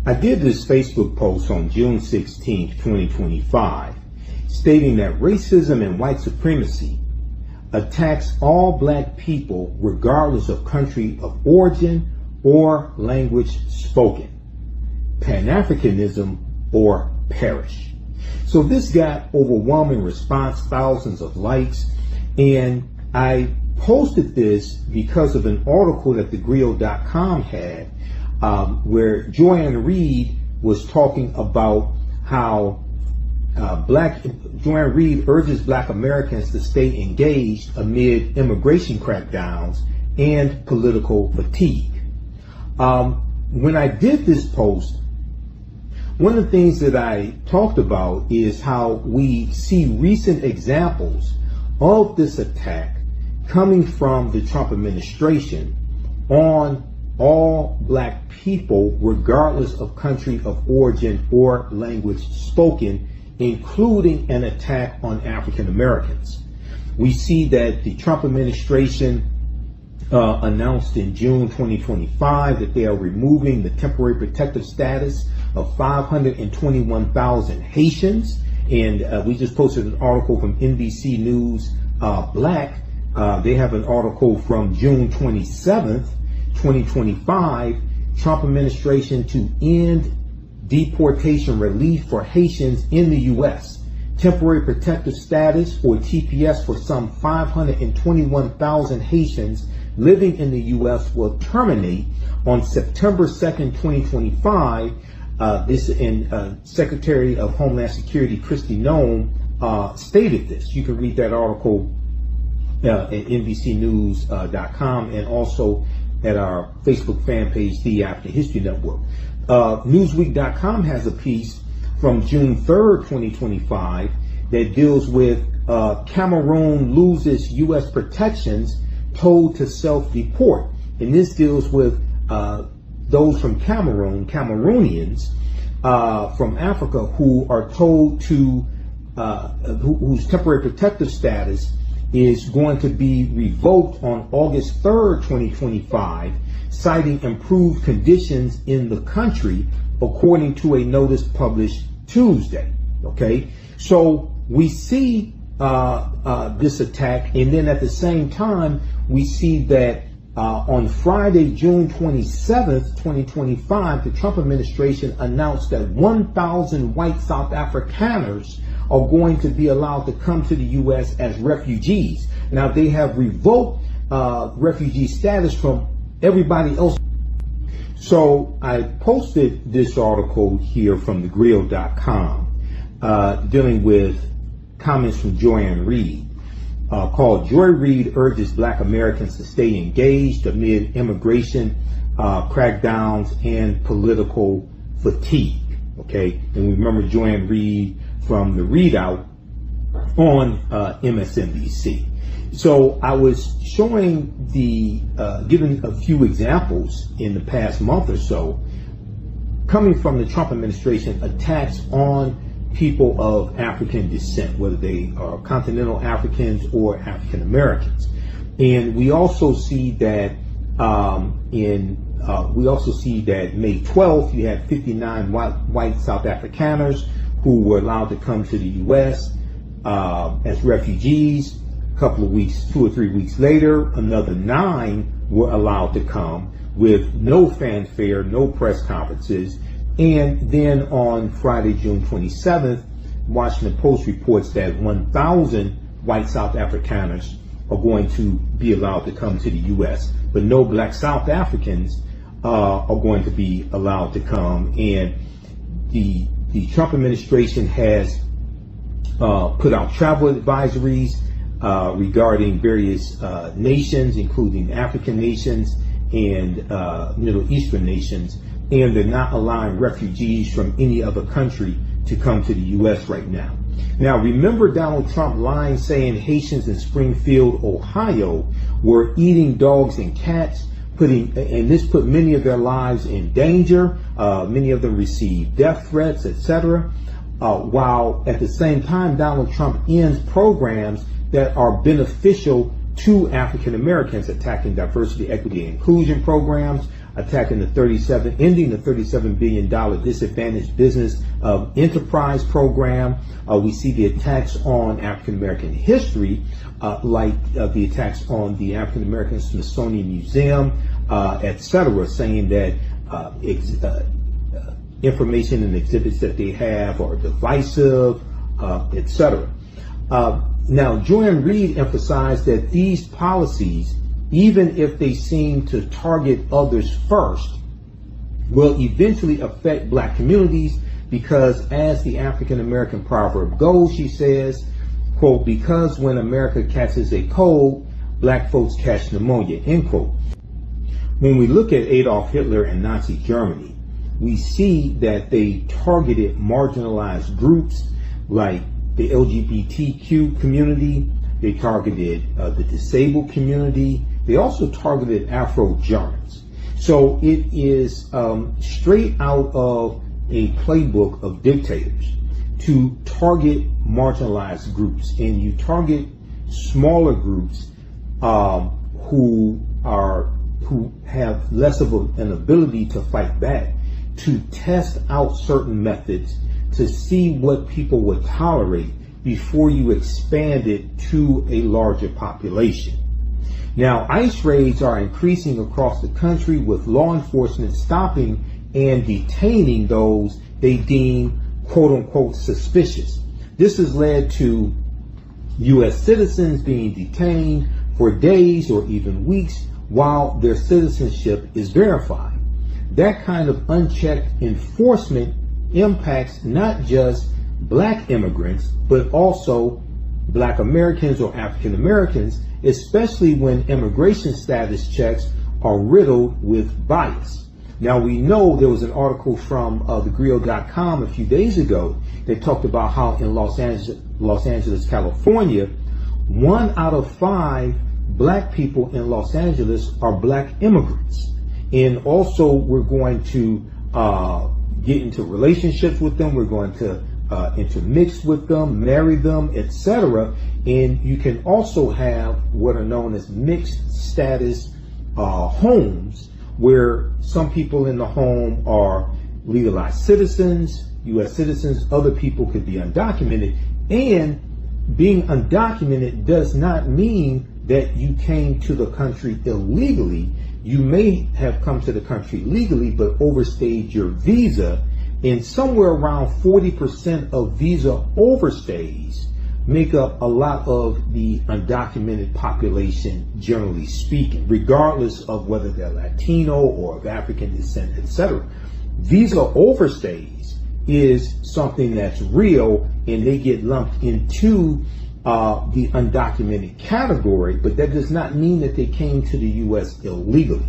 I did this Facebook post on June 16, 2025, stating that racism and white supremacy attacks all black people regardless of country of origin or language spoken. Pan-Africanism or perish. So this got overwhelming response, thousands of likes, and I posted this because of an article that thegriot.com had where Ann Reid was talking about how Ann Reid urges black Americans to stay engaged amid immigration crackdowns and political fatigue. When I did this post, one of the things that I talked about is how we see recent examples of this attack coming from the Trump administration on all black people, regardless of country of origin or language spoken, including an attack on African Americans. We see that the Trump administration announced in June 2025 that they are removing the temporary protective status of 521,000 Haitians. And we just posted an article from NBC News Black. They have an article from June 27th, 2025, Trump administration to end deportation relief for Haitians in the U.S. Temporary protective status or TPS for some 521,000 Haitians living in the U.S. will terminate on September 2nd, 2025. This and Secretary of Homeland Security Kristi Noem stated this. You can read that article at NBCnews.com and also at our Facebook fan page, The African History Network. Newsweek.com has a piece from June 3rd, 2025 that deals with Cameroon loses U.S. protections, told to self-deport. And this deals with those from Cameroon, Cameroonians from Africa, who are told to, whose temporary protective status is going to be revoked on August 3rd, 2025, citing improved conditions in the country, according to a notice published Tuesday. Okay, so we see this attack, and then at the same time, we see that on Friday, June 27th, 2025, the Trump administration announced that 1,000 white South Afrikaners are going to be allowed to come to the U.S. as refugees. Now, they have revoked refugee status from everybody else. So I posted this article here from thegriot.com dealing with comments from Ann Reid called "Joy Reid Urges Black Americans to Stay Engaged Amid Immigration Crackdowns and Political Fatigue." Okay, and we remember Ann Reid from the readout on MSNBC. So I was showing giving a few examples in the past month or so coming from the Trump administration, attacks on people of African descent, whether they are continental Africans or African Americans. And we also see that May 12th, you had 59 white South Afrikaners who were allowed to come to the U.S. As refugees. A couple of weeks, 2 or 3 weeks later, another 9 were allowed to come with no fanfare, no press conferences. And then on Friday, June 27th, Washington Post reports that 1,000 white South Afrikaners are going to be allowed to come to the U.S., but no black South Africans are going to be allowed to come. And the Trump administration has put out travel advisories regarding various nations, including African nations and Middle Eastern nations, and they're not allowing refugees from any other country to come to the U.S. right now. Now, remember Donald Trump lying, saying Haitians in Springfield, Ohio were eating dogs and cats, and this put many of their lives in danger. Many of them received death threats, etc. While at the same time, Donald Trump ends programs that are beneficial to African Americans, attacking diversity, equity, and inclusion programs, ending the $37 billion disadvantaged business enterprise program. We see the attacks on African American history, like the attacks on the African American Smithsonian Museum, etc., saying that information and exhibits that they have are divisive, etc. Now, Ann Reid emphasized that these policies, even if they seem to target others first, will eventually affect black communities because, as the African American proverb goes, she says, quote, because when America catches a cold, black folks catch pneumonia, end quote. When we look at Adolf Hitler and Nazi Germany, we see that they targeted marginalized groups like the LGBTQ community. They targeted the disabled community. They also targeted Afro-Germans. So it is straight out of a playbook of dictators to target marginalized groups, and you target smaller groups who have less of an ability to fight back, to test out certain methods to see what people would tolerate before you expand it to a larger population. Now, ICE raids are increasing across the country, with law enforcement stopping and detaining those they deem quote unquote suspicious. This has led to U.S. citizens being detained for days or even weeks while their citizenship is verified. That kind of unchecked enforcement impacts not just black immigrants, but also black Americans or African Americans, especially when immigration status checks are riddled with bias. Now, we know there was an article from thegrio.com a few days ago that talked about how in Los Angeles, California, 1 out of 5 black people in Los Angeles are black immigrants. And also, we're going to get into relationships with them. We're going to intermix with them, marry them, etc. And you can also have what are known as mixed status homes, where some people in the home are legalized citizens, U.S. citizens, other people could be undocumented. And being undocumented does not mean that you came to the country illegally. You may have come to the country legally, but overstayed your visa. And somewhere around 40% of visa overstays make up a lot of the undocumented population, generally speaking, regardless of whether they're Latino or of African descent, etc. Visa overstays is something that's real, and they get lumped into the undocumented category, but that does not mean that they came to the U.S. illegally.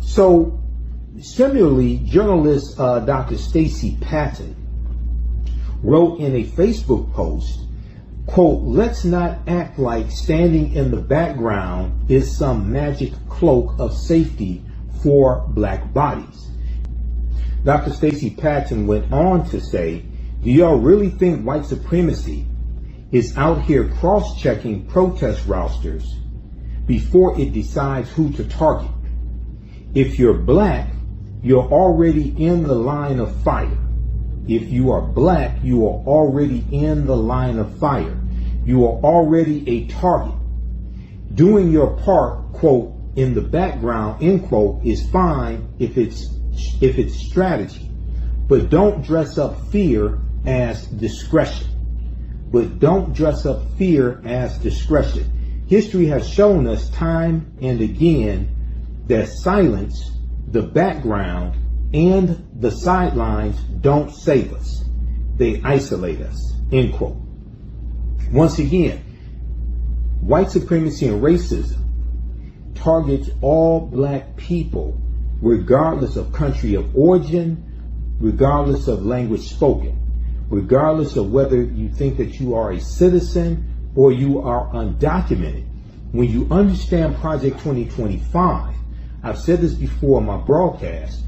So similarly, journalist Dr. Stacey Patton wrote in a Facebook post, quote, let's not act like standing in the background is some magic cloak of safety for black bodies. Dr. Stacey Patton went on to say, do y'all really think white supremacy is out here cross-checking protest rosters before it decides who to target? If you're black, you're already in the line of fire. If you are black, you are already in the line of fire. You are already a target. Doing your part, quote, in the background, end quote, is fine if it's strategy. But don't dress up fear as discretion. History has shown us time and again that silence, the background, and the sidelines don't save us. They isolate us, end quote. Once again, white supremacy and racism targets all black people, regardless of country of origin, regardless of language spoken, regardless of whether you think that you are a citizen or you are undocumented. When you understand Project 2025, I've said this before in my broadcast,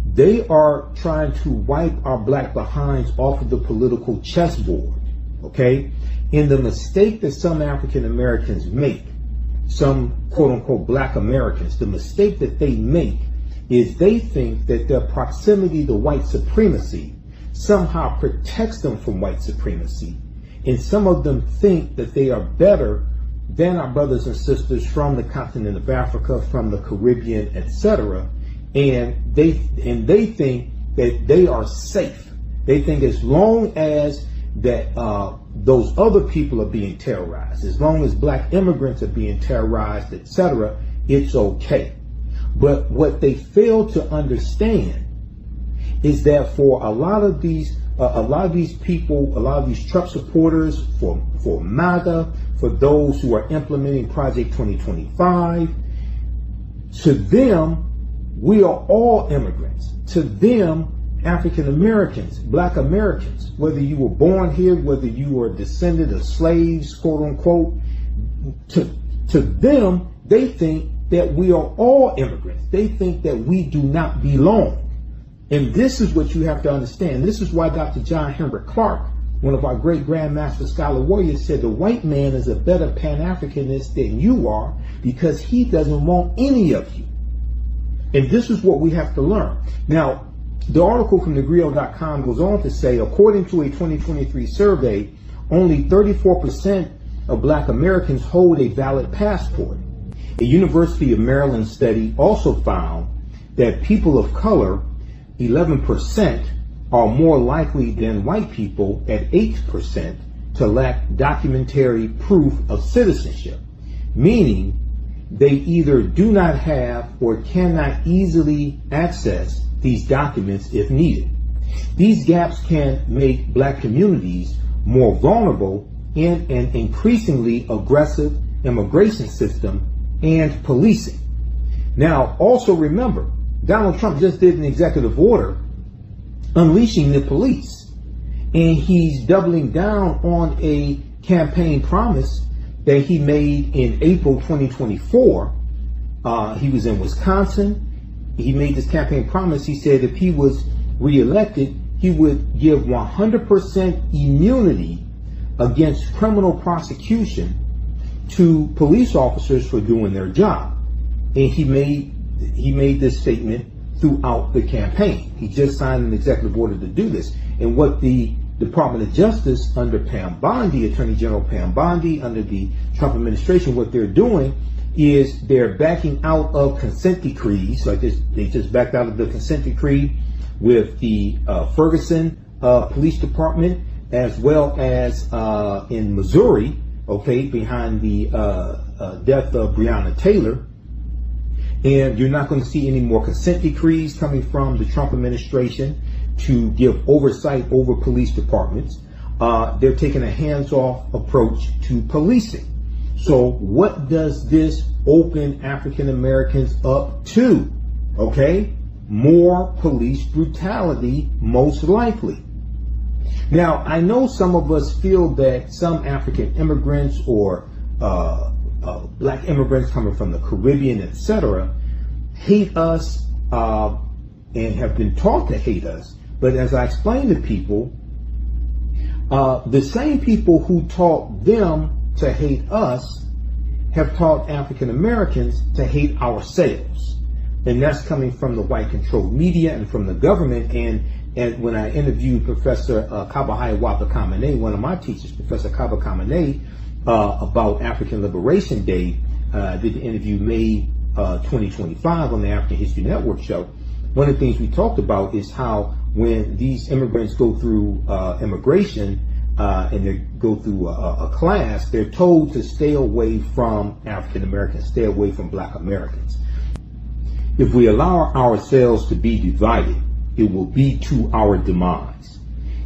they are trying to wipe our black behinds off of the political chessboard, okay? And the mistake that some African Americans make some quote unquote black Americans, the mistake that they make is they think that their proximity to white supremacy somehow protects them from white supremacy. And some of them think that they are better than our brothers and sisters from the continent of Africa, from the Caribbean, etc. And they think that they are safe. They think as long as that those other people are being terrorized, as long as black immigrants are being terrorized, etc., it's okay. But what they fail to understand is that for a lot of these people, a lot of these Trump supporters, for MAGA, for those who are implementing Project 2025, to them, we are all immigrants. To them, African Americans, black Americans, whether you were born here, whether you were a descendant of slaves, quote unquote, to them, they think that we are all immigrants. They think that we do not belong. And this is what you have to understand. This is why Dr. John Henrik Clarke, one of our great Grandmaster Scholar Warriors, said the white man is a better Pan-Africanist than you are because he doesn't want any of you. And this is what we have to learn. Now, the article from thegrio.com goes on to say, according to a 2023 survey, only 34% of black Americans hold a valid passport. A University of Maryland study also found that people of color, 11%, are more likely than white people at 8% to lack documentary proof of citizenship, meaning they either do not have or cannot easily access these documents if needed. These gaps can make black communities more vulnerable in an increasingly aggressive immigration system and policing. Now, also remember, Donald Trump just did an executive order unleashing the police, and he's doubling down on a campaign promise that he made in April 2024. He was in Wisconsin. He made this campaign promise. He said if he was reelected, he would give 100% immunity against criminal prosecution to police officers for doing their job. And he made this statement throughout the campaign. He just signed an executive order to do this. And what the Department of Justice under Pam Bondi, Attorney General Pam Bondi, under the Trump administration, what they're doing is they're backing out of consent decrees. Like this, they just backed out of the consent decree with the Ferguson Police Department, as well as in Missouri, okay, behind the death of Breonna Taylor. And you're not going to see any more consent decrees coming from the Trump administration to give oversight over police departments. They're taking a hands-off approach to policing. So what does this open African Americans up to? Okay, more police brutality, most likely. Now, I know some of us feel that some African immigrants or black immigrants coming from the Caribbean, etc., hate us and have been taught to hate us. But as I explained to people, the same people who taught them to hate us have taught African Americans to hate ourselves. And that's coming from the white controlled media and from the government. And when I interviewed Professor Kabahaya Wapa-Kamene, one of my teachers, Professor Kaba Kamene, about African Liberation Day, did the interview May 2025 on the African History Network show. One of the things we talked about is how when these immigrants go through immigration and they go through a class, they're told to stay away from African Americans, stay away from black Americans. If we allow ourselves to be divided, it will be to our demise.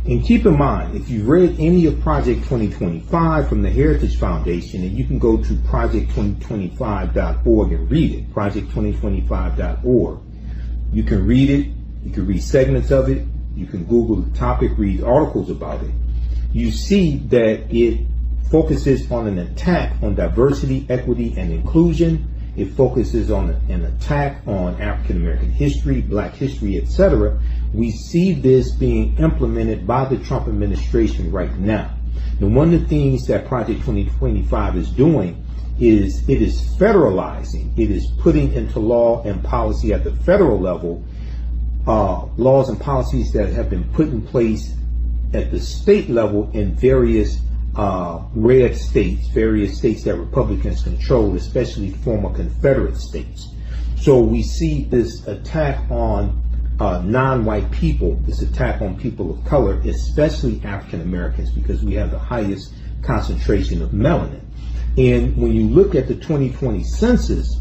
And keep in mind, if you've read any of Project 2025 from the Heritage Foundation, and you can go to project2025.org and read it, project2025.org. You can read it, you can read segments of it, you can Google the topic, read articles about it. You see that it focuses on an attack on diversity, equity, and inclusion. It focuses on an attack on African American history, black history, etc. We see this being implemented by the Trump administration right now. And one of the things that Project 2025 is doing is it is federalizing. It is putting into law and policy at the federal level laws and policies that have been put in place at the state level in various red states, various states that Republicans control, especially former Confederate states. So we see this attack on non-white people, this attack on people of color, especially African Americans, because we have the highest concentration of melanin. And when you look at the 2020 census,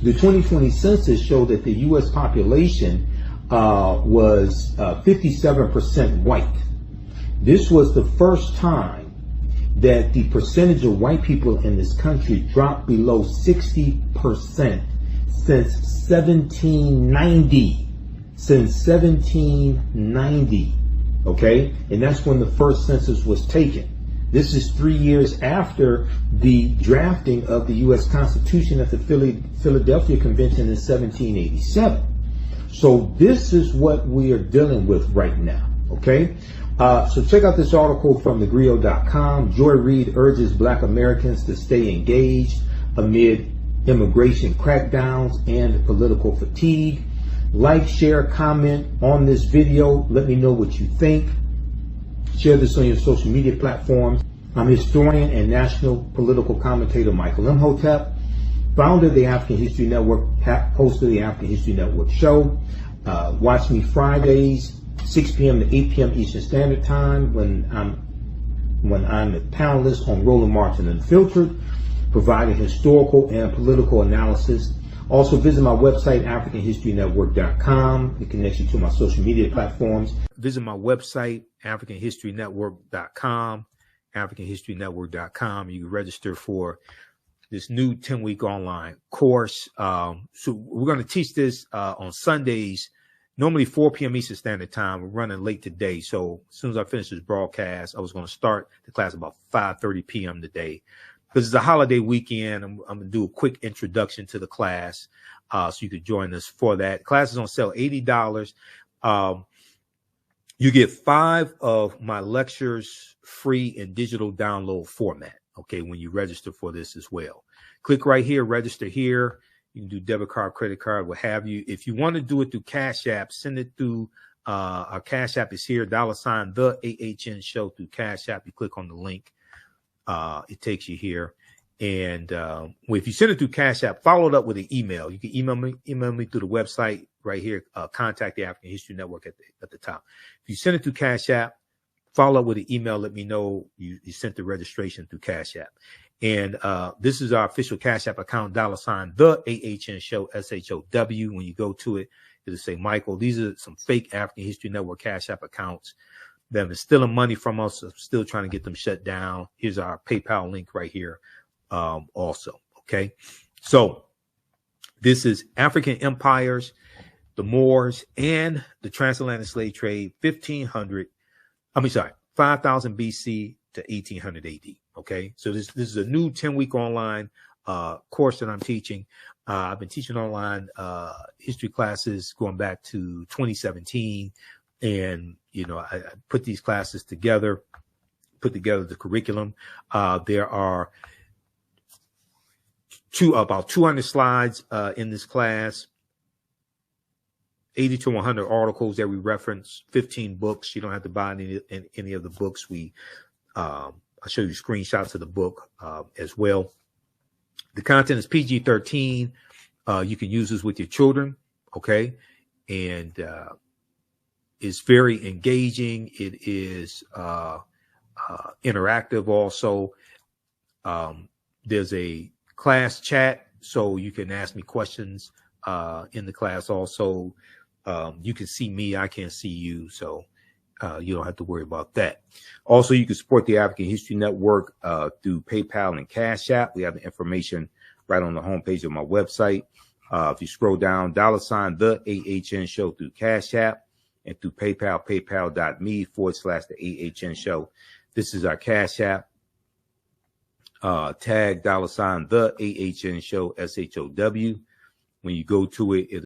the 2020 census showed that the U.S. population was 57% white. This was the first time that the percentage of white people in this country dropped below 60% since 1790. Since 1790, okay? And that's when the first census was taken. This is 3 years after the drafting of the U.S. Constitution at the Philadelphia Convention in 1787. So this is what we are dealing with right now, okay? So check out this article from thegrio.com. Joy Reid urges Black Americans to stay engaged amid immigration crackdowns and political fatigue. Like, share, comment on this video. Let me know what you think. Share this on your social media platforms. I'm historian and national political commentator Michael Imhotep, founder of the African History Network, host of the African History Network show. Watch me Fridays, 6 p.m. to 8 p.m. Eastern Standard Time when I'm a panelist on Roland Martin Unfiltered, providing historical and political analysis. Also visit my website, AfricanHistoryNetwork.com. It connects you to my social media platforms. Visit my website, AfricanHistoryNetwork.com, AfricanHistoryNetwork.com. You can register for this new 10-week online course. So we're going to teach this on Sundays, normally 4 p.m. Eastern Standard Time. We're running late today. So as soon as I finish this broadcast, I was going to start the class about 5:30 p.m. today. Because it's a holiday weekend, I'm going to do a quick introduction to the class, so you could join us for that. Class is on sale, $80. You get 5 of my lectures free in digital download format, okay, when you register for this as well. Click right here, register here. You can do debit card, credit card, what have you. If you want to do it through Cash App, send it through, our Cash App is here, $, the AHN show through Cash App. You click on the link. It takes you here. And if you send it through Cash App, follow it up with an email. You can email me through the website right here. Contact the African History Network at the top. If you send it through Cash App, follow up with an email. Let me know you sent the registration through Cash App. And this is our official Cash App account, $, the AHN show, SHOW. When you go to it, it'll say Michael. These are some fake African History Network Cash App accounts that have been stealing money from us. I'm still trying to get them shut down. Here's our PayPal link right here. Also, okay. So this is African empires, the Moors, and the transatlantic slave trade, 5000 BC to 1800 AD. Okay. So this is a new 10-week online course that I'm teaching. I've been teaching online history classes going back to 2017. And, I put these classes together, put together the curriculum. There are about 200 slides in this class, 80 to 100 articles that we reference, 15 books. You don't have to buy any of the books. I'll show you screenshots of the book as well. The content is PG-13. You can use this with your children, okay? And it's very engaging. It is interactive also. There's a class chat, so you can ask me questions in the class also. You can see me, I can't see you, so you don't have to worry about that. Also, you can support the African History Network through PayPal and Cash App. We have the information right on the homepage of my website. If you scroll down, $, the AHN show through Cash App, and through PayPal, paypal.me/the AHN show. This is our Cash App. Tag $, the AHN show, SHOW. When you go to it,